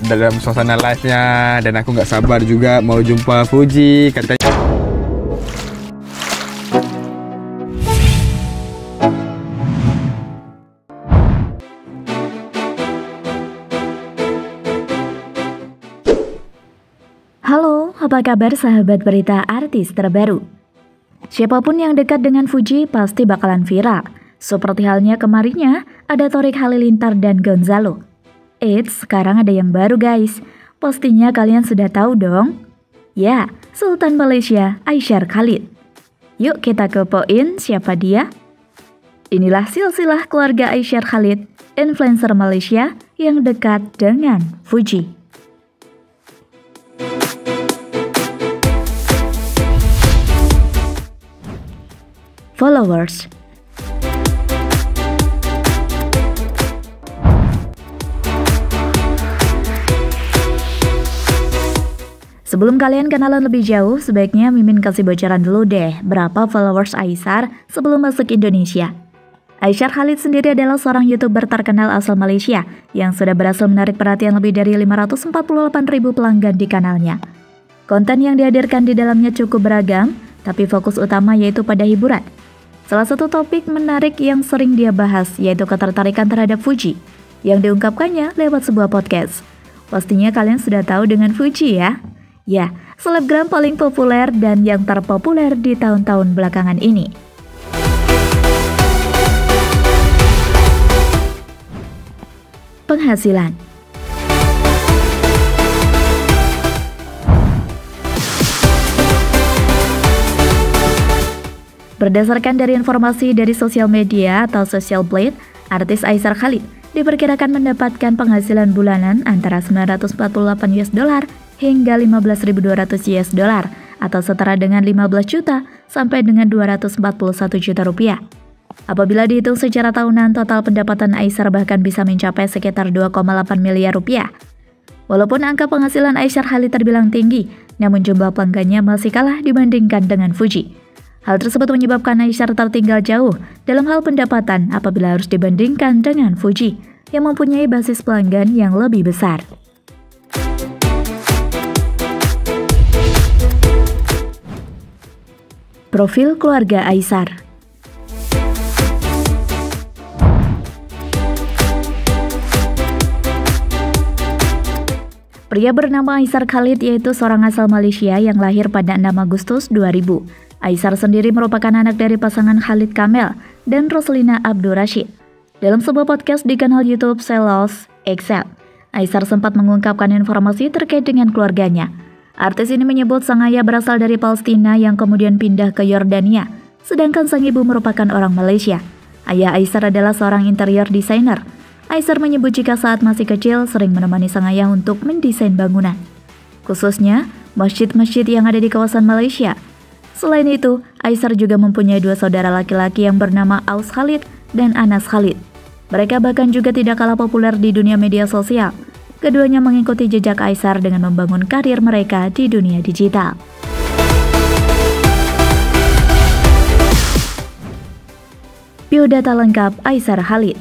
dalam suasana live-nya, dan aku nggak sabar juga mau jumpa Fuji katanya. Halo, apa kabar sahabat berita artis terbaru? Siapapun yang dekat dengan Fuji pasti bakalan viral. Seperti halnya kemarinnya, ada Thorik Halilintar dan Gonzalo. Eits, sekarang ada yang baru guys. Pastinya kalian sudah tahu dong. Ya, Sultan Malaysia, Aisyar Khalid. Yuk kita kepoin siapa dia? Inilah silsilah keluarga Aisyar Khalid, influencer Malaysia yang dekat dengan Fuji. Followers. Sebelum kalian kenalan lebih jauh, sebaiknya Mimin kasih bocoran dulu deh berapa followers Aisyar sebelum masuk Indonesia. Aisyar Khalid sendiri adalah seorang YouTuber terkenal asal Malaysia yang sudah berhasil menarik perhatian lebih dari 548.000 pelanggan di kanalnya. Konten yang dihadirkan di dalamnya cukup beragam, tapi fokus utama yaitu pada hiburan. Salah satu topik menarik yang sering dia bahas yaitu ketertarikan terhadap Fuji, yang diungkapkannya lewat sebuah podcast. Pastinya kalian sudah tahu dengan Fuji ya? Ya, selebgram paling populer dan yang terpopuler di tahun-tahun belakangan ini. Penghasilan. Berdasarkan dari informasi dari sosial media atau Social Blade, artis Aisyar Khalid diperkirakan mendapatkan penghasilan bulanan antara 948 US dollar hingga 15.200 US dollar atau setara dengan 15 juta sampai dengan 241 juta rupiah. Apabila dihitung secara tahunan, total pendapatan Aisyar bahkan bisa mencapai sekitar 2,8 miliar rupiah. Walaupun angka penghasilan Aisyar Khalid terbilang tinggi, namun jumlah pelanggannya masih kalah dibandingkan dengan Fuji. Hal tersebut menyebabkan Aisyar tertinggal jauh dalam hal pendapatan apabila harus dibandingkan dengan Fuji yang mempunyai basis pelanggan yang lebih besar. Profil keluarga Aisyar. Pria bernama Aisyar Khalid yaitu seorang asal Malaysia yang lahir pada 6 Agustus 2000. Aisyar sendiri merupakan anak dari pasangan Khalid Kamel dan Roslina Abdul Rashid. Dalam sebuah podcast di kanal YouTube Selos Excel, Aisyar sempat mengungkapkan informasi terkait dengan keluarganya. Artis ini menyebut sang ayah berasal dari Palestina yang kemudian pindah ke Yordania, sedangkan sang ibu merupakan orang Malaysia. Ayah Aisyar adalah seorang interior designer. Aisyar menyebut jika saat masih kecil sering menemani sang ayah untuk mendesain bangunan, khususnya masjid-masjid yang ada di kawasan Malaysia. Selain itu, Aisyar juga mempunyai dua saudara laki-laki yang bernama Aus Khalid dan Anas Khalid. Mereka bahkan juga tidak kalah populer di dunia media sosial. Keduanya mengikuti jejak Aisyar dengan membangun karir mereka di dunia digital. Biodata lengkap Aisyar Khalid.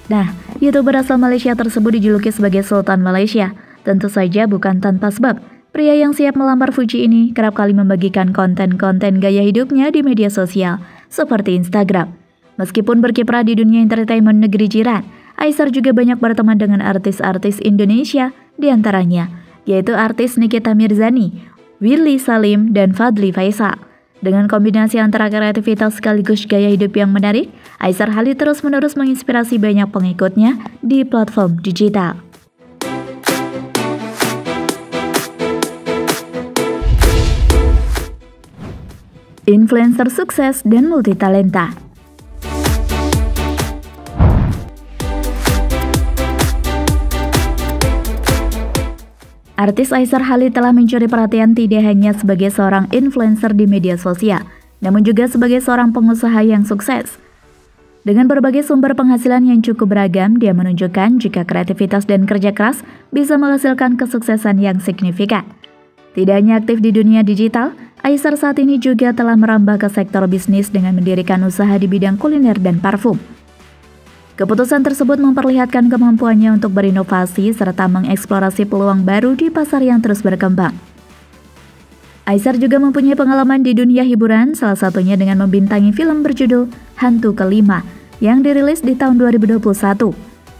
Nah, YouTuber asal Malaysia tersebut dijuluki sebagai Sultan Malaysia. Tentu saja bukan tanpa sebab. Pria yang siap melamar Fuji ini kerap kali membagikan konten-konten gaya hidupnya di media sosial, seperti Instagram. Meskipun berkiprah di dunia entertainment negeri jiran, Aisyar juga banyak berteman dengan artis-artis Indonesia, diantaranya, yaitu artis Nikita Mirzani, Willy Salim, dan Fadly Faisal. Dengan kombinasi antara kreativitas sekaligus gaya hidup yang menarik, Aisyar Khalid terus-menerus menginspirasi banyak pengikutnya di platform digital. Influencer sukses dan multitalenta. Artis Aisyar Khalid telah mencuri perhatian tidak hanya sebagai seorang influencer di media sosial, namun juga sebagai seorang pengusaha yang sukses. Dengan berbagai sumber penghasilan yang cukup beragam, dia menunjukkan jika kreativitas dan kerja keras bisa menghasilkan kesuksesan yang signifikan. Tidak hanya aktif di dunia digital, Aishar saat ini juga telah merambah ke sektor bisnis dengan mendirikan usaha di bidang kuliner dan parfum. Keputusan tersebut memperlihatkan kemampuannya untuk berinovasi serta mengeksplorasi peluang baru di pasar yang terus berkembang. Aishar juga mempunyai pengalaman di dunia hiburan, salah satunya dengan membintangi film berjudul Hantu Kelima yang dirilis di tahun 2021.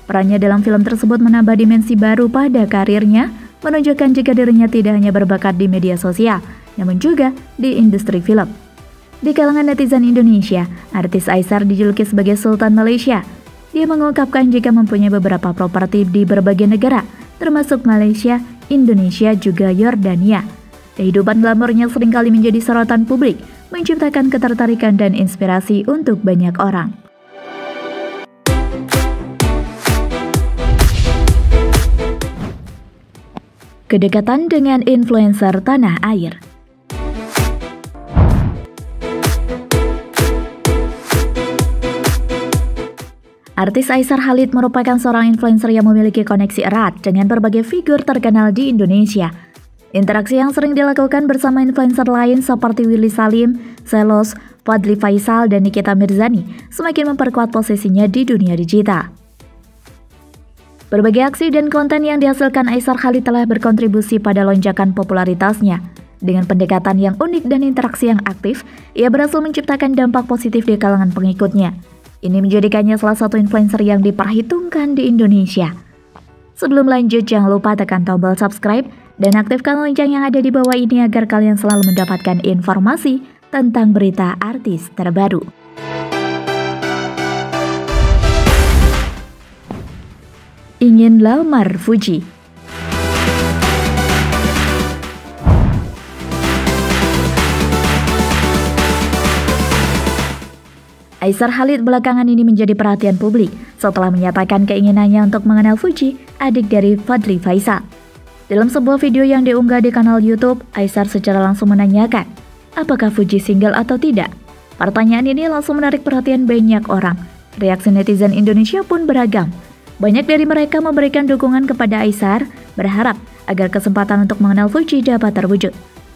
Perannya dalam film tersebut menambah dimensi baru pada karirnya, menunjukkan jika dirinya tidak hanya berbakat di media sosial, namun juga di industri film. Di kalangan netizen Indonesia, artis Aishar dijuluki sebagai Sultan Malaysia. Dia mengungkapkan jika mempunyai beberapa properti di berbagai negara, termasuk Malaysia, Indonesia, juga Yordania. Kehidupan glamornya seringkali menjadi sorotan publik, menciptakan ketertarikan dan inspirasi untuk banyak orang. Kedekatan dengan influencer tanah air. Artis Aishar Khalid merupakan seorang influencer yang memiliki koneksi erat dengan berbagai figur terkenal di Indonesia. Interaksi yang sering dilakukan bersama influencer lain seperti Willy Salim, Selos, Fadly Faisal, dan Nikita Mirzani semakin memperkuat posisinya di dunia digital. Berbagai aksi dan konten yang dihasilkan Aishar Khalid telah berkontribusi pada lonjakan popularitasnya. Dengan pendekatan yang unik dan interaksi yang aktif, ia berhasil menciptakan dampak positif di kalangan pengikutnya. Ini menjadikannya salah satu influencer yang diperhitungkan di Indonesia. Sebelum lanjut, jangan lupa tekan tombol subscribe dan aktifkan lonceng yang ada di bawah ini agar kalian selalu mendapatkan informasi tentang berita artis terbaru. Ingin lamar Fuji. Aishar Khalid belakangan ini menjadi perhatian publik setelah menyatakan keinginannya untuk mengenal Fuji, adik dari Fadly Faisal. Dalam sebuah video yang diunggah di kanal YouTube, Aishar secara langsung menanyakan, apakah Fuji single atau tidak? Pertanyaan ini langsung menarik perhatian banyak orang. Reaksi netizen Indonesia pun beragam. Banyak dari mereka memberikan dukungan kepada Aishar, berharap agar kesempatan untuk mengenal Fuji dapat terwujud.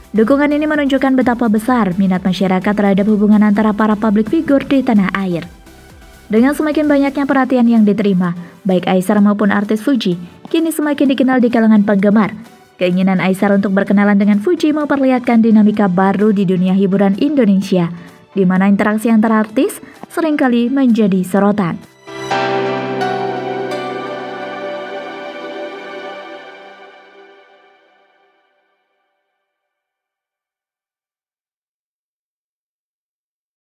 Dukungan ini menunjukkan betapa besar minat masyarakat terhadap hubungan antara para publik figur di tanah air. Dengan semakin banyaknya perhatian yang diterima, baik Aishar maupun artis Fuji kini semakin dikenal di kalangan penggemar. Keinginan Aishar untuk berkenalan dengan Fuji memperlihatkan dinamika baru di dunia hiburan Indonesia, di mana interaksi antara artis seringkali menjadi sorotan.